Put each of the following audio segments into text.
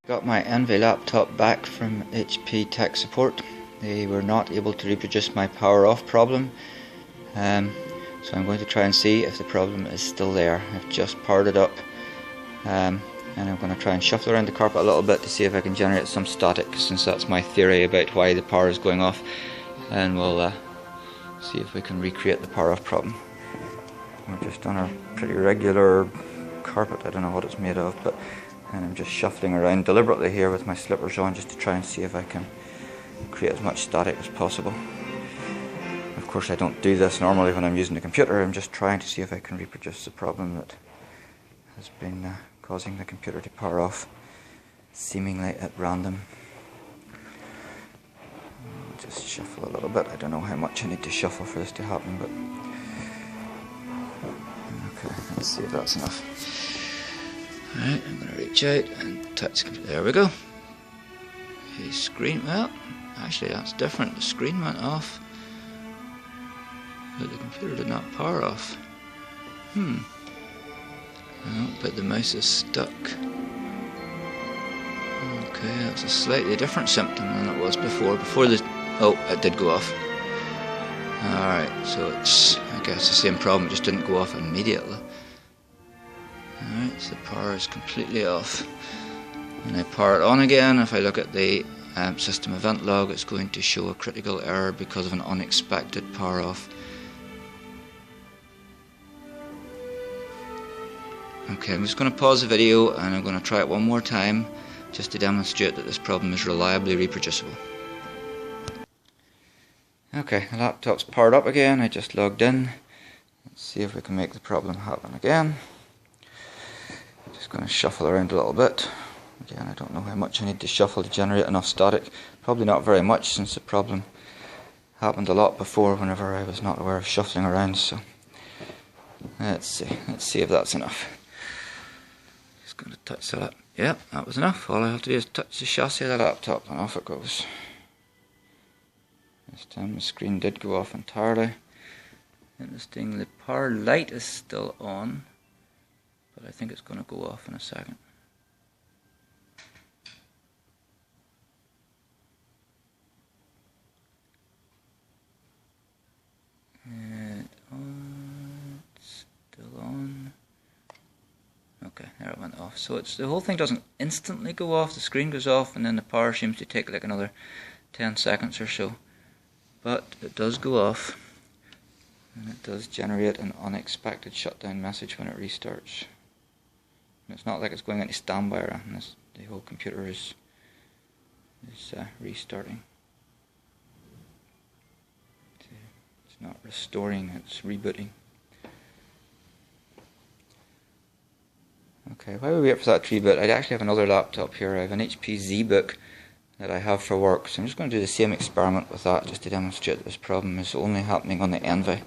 Got my Envy laptop back from HP Tech Support. They were not able to reproduce my power off problem, so I'm going to try and see if the problem is still there. I've just powered it up, and I'm going to try and shuffle around the carpet a little bit to see if I can generate some static, since that's my theory about why the power is going off, and we'll see if we can recreate the power off problem. We're just on a pretty regular carpet. I don't know what it's made of, and I'm just shuffling around deliberately here with my slippers on just to try and see if I can create as much static as possible. Of course, I don't do this normally when I'm using the computer. I'm just trying to see if I can reproduce the problem that has been causing the computer to power off seemingly at random. I'll just shuffle a little bit. I don't know how much I need to shuffle for this to happen, but okay, let's see if that's enough. Alright, I'm going to reach out and touch the computer. There we go. The screen, well, actually that's different. The screen went off, but the computer did not power off. Well, but the mouse is stuck. Okay, that's a slightly different symptom than it was before. Oh, it did go off. Alright, so it's, I guess, the same problem, it just didn't go off immediately. Alright, so the power is completely off. When I power it on again, if I look at the system event log, it's going to show a critical error because of an unexpected power off. Okay, I'm just going to pause the video and I'm going to try it one more time just to demonstrate that this problem is reliably reproducible. Okay, the laptop's powered up again. I just logged in. Let's see if we can make the problem happen again. Just going to shuffle around a little bit. Again, I don't know how much I need to shuffle to generate enough static. Probably not very much, since the problem happened a lot before whenever I was not aware of shuffling around. So let's see if that's enough. Just going to touch that up. Yep, that was enough. All I have to do is touch the chassis of the laptop and off it goes. This time the screen did go off entirely. Interesting, the power light is still on, but I think it's going to go off in a second. It's still on. Okay, there it went off. So the whole thing doesn't instantly go off. The screen goes off and then the power seems to take like another 10 seconds or so. But it does go off, and it does generate an unexpected shutdown message when it restarts. And it's not like it's going into standby or anything. The whole computer is restarting. It's not restoring, it's rebooting. Okay, while we wait for that to reboot, I actually have another laptop here. I have an HP ZBook that I have for work, so I'm just going to do the same experiment with that just to demonstrate that this problem is only happening on the Envy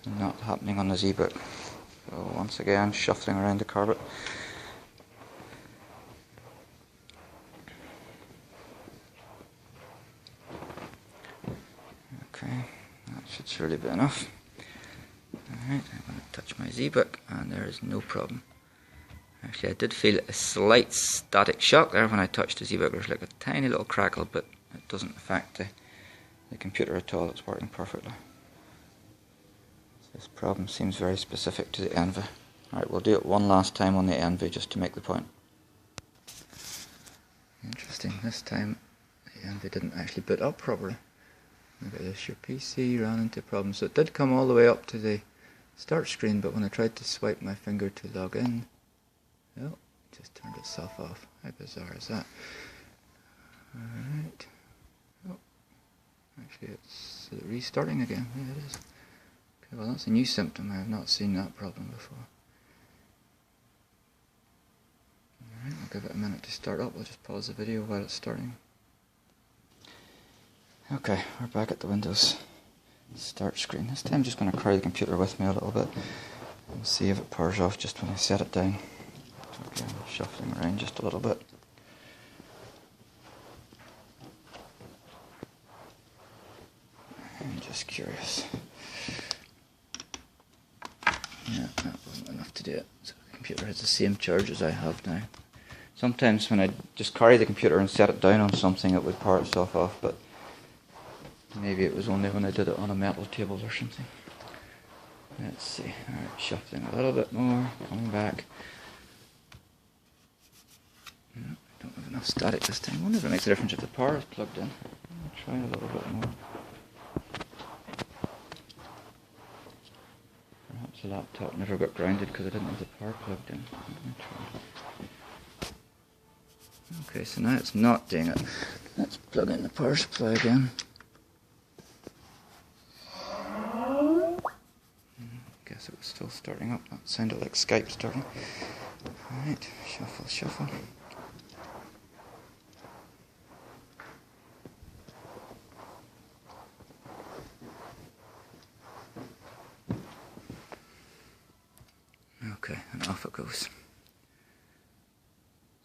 and not happening on the ZBook. So once again, shuffling around the carpet. Okay, that should surely be enough. Alright, I'm going to touch my ZBook and there is no problem. Actually, I did feel a slight static shock there when I touched the ZBook. There's like a tiny little crackle, but it doesn't affect the computer at all. It's working perfectly. So this problem seems very specific to the Envy. Alright, we'll do it one last time on the Envy just to make the point. Interesting, this time the Envy didn't actually boot up properly. Look at this, your PC ran into problems. So it did come all the way up to the start screen, but when I tried to swipe my finger to log in, oh, it just turned itself off. How bizarre is that? Alright. Oh, actually is it restarting again? Yeah, it is. Okay, well that's a new symptom. I have not seen that problem before. Alright, I'll give it a minute to start up. We'll just pause the video while it's starting. Okay, we're back at the Windows start screen. This time I'm just going to carry the computer with me a little bit and see if it powers off just when I set it down. Okay, I'm shuffling around just a little bit. I'm just curious. Yeah, that wasn't enough to do it. So the computer has the same charge as I have now. Sometimes when I just carry the computer and set it down on something, it would power itself off, but maybe it was only when I did it on a metal table or something. Let's see. Alright, shuffling a little bit more, coming back. No, I don't have enough static this time. I wonder if it makes a difference if the power is plugged in. I'll try a little bit more. Perhaps the laptop never got grounded because I didn't have the power plugged in. Okay, so now it's not doing it. Let's plug in the power supply again. Guess it was still starting up. That sounded like Skype starting. Alright, shuffle, shuffle. Okay, and off it goes.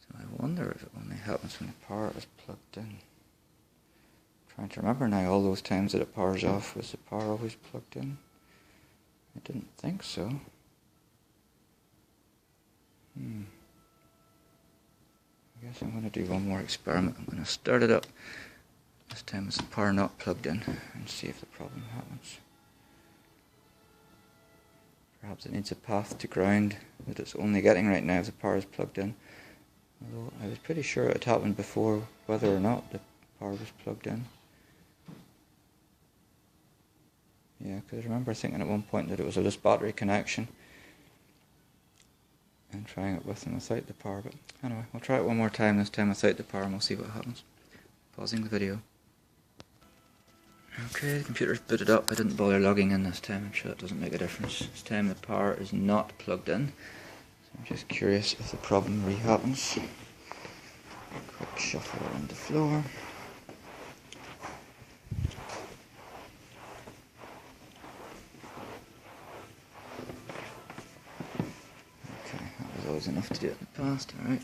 So I wonder if it only happens when the power is plugged in. I'm trying to remember now all those times that it powers off. Was the power always plugged in? I didn't think so. I guess I'm going to do one more experiment. I'm going to start it up. This time with the power not plugged in and see if the problem happens. Perhaps it needs a path to ground that it's only getting right now if the power is plugged in. Although I was pretty sure it happened before whether or not the power was plugged in. Yeah, because I remember thinking at one point that it was a loose battery connection and trying it with and without the power. But anyway, we'll try it one more time, this time without the power, and we'll see what happens. Pausing the video. Okay, the computer's booted up. I didn't bother logging in this time. I'm sure that doesn't make a difference. This time the power is not plugged in. So I'm just curious if the problem re-happens. Quick shuffle around the floor. Okay, that was always enough to do it in the past. Alright,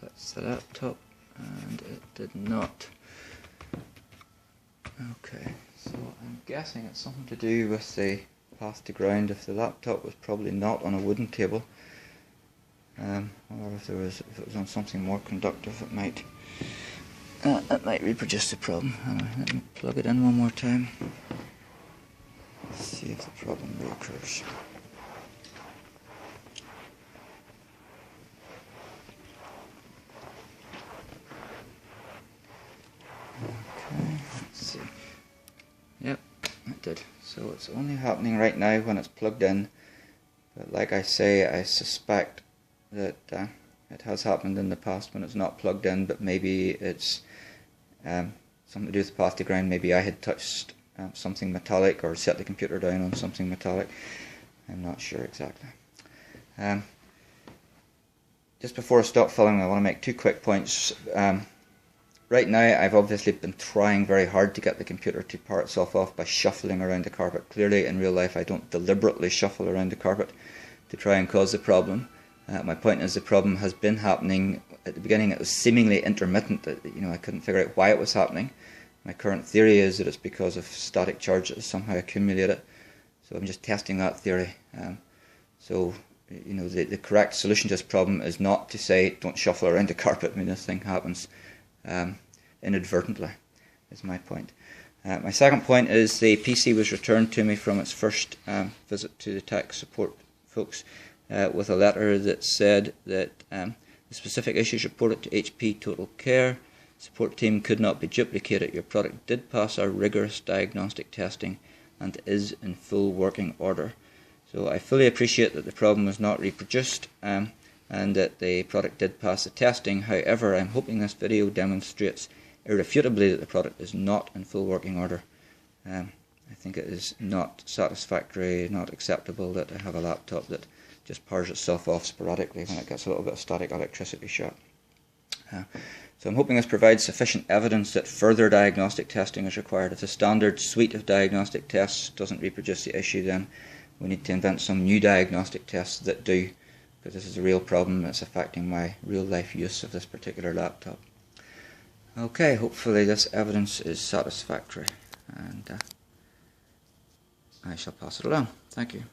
touch the laptop and it did not. Okay, so I'm guessing it's something to do with the path to ground. If the laptop was probably not on a wooden table, or if it was on something more conductive, it might reproduce the problem. Anyway, let me plug it in one more time. Let's see if the problem reoccurs. Yep, it did. So it's only happening right now when it's plugged in, but like I say, I suspect that it has happened in the past when it's not plugged in, but maybe it's something to do with the path to ground. Maybe I had touched something metallic or set the computer down on something metallic. I'm not sure exactly. Just before I stop filming, I want to make two quick points. Right now, I've obviously been trying very hard to get the computer to power itself off by shuffling around the carpet. Clearly, in real life, I don't deliberately shuffle around the carpet to try and cause the problem. My point is the problem has been happening. At the beginning, it was seemingly intermittent. I couldn't figure out why it was happening. My current theory is that it's because of static charge that has somehow accumulated. So I'm just testing that theory. The correct solution to this problem is not to say don't shuffle around the carpet. I mean, this thing happens inadvertently, is my point. My second point is the PC was returned to me from its first visit to the tech support folks with a letter that said that the specific issues reported to HP Total Care. Support team could not be duplicated. Your product did pass our rigorous diagnostic testing and is in full working order. So I fully appreciate that the problem was not reproduced and that the product did pass the testing. However, I'm hoping this video demonstrates irrefutably that the product is not in full working order. I think it is not satisfactory, not acceptable that I have a laptop that just powers itself off sporadically when it gets a little bit of static electricity shock. So I'm hoping this provides sufficient evidence that further diagnostic testing is required. If the standard suite of diagnostic tests doesn't reproduce the issue, then we need to invent some new diagnostic tests that do, because this is a real problem that's affecting my real life use of this particular laptop. Okay, hopefully this evidence is satisfactory, and I shall pass it along. Thank you.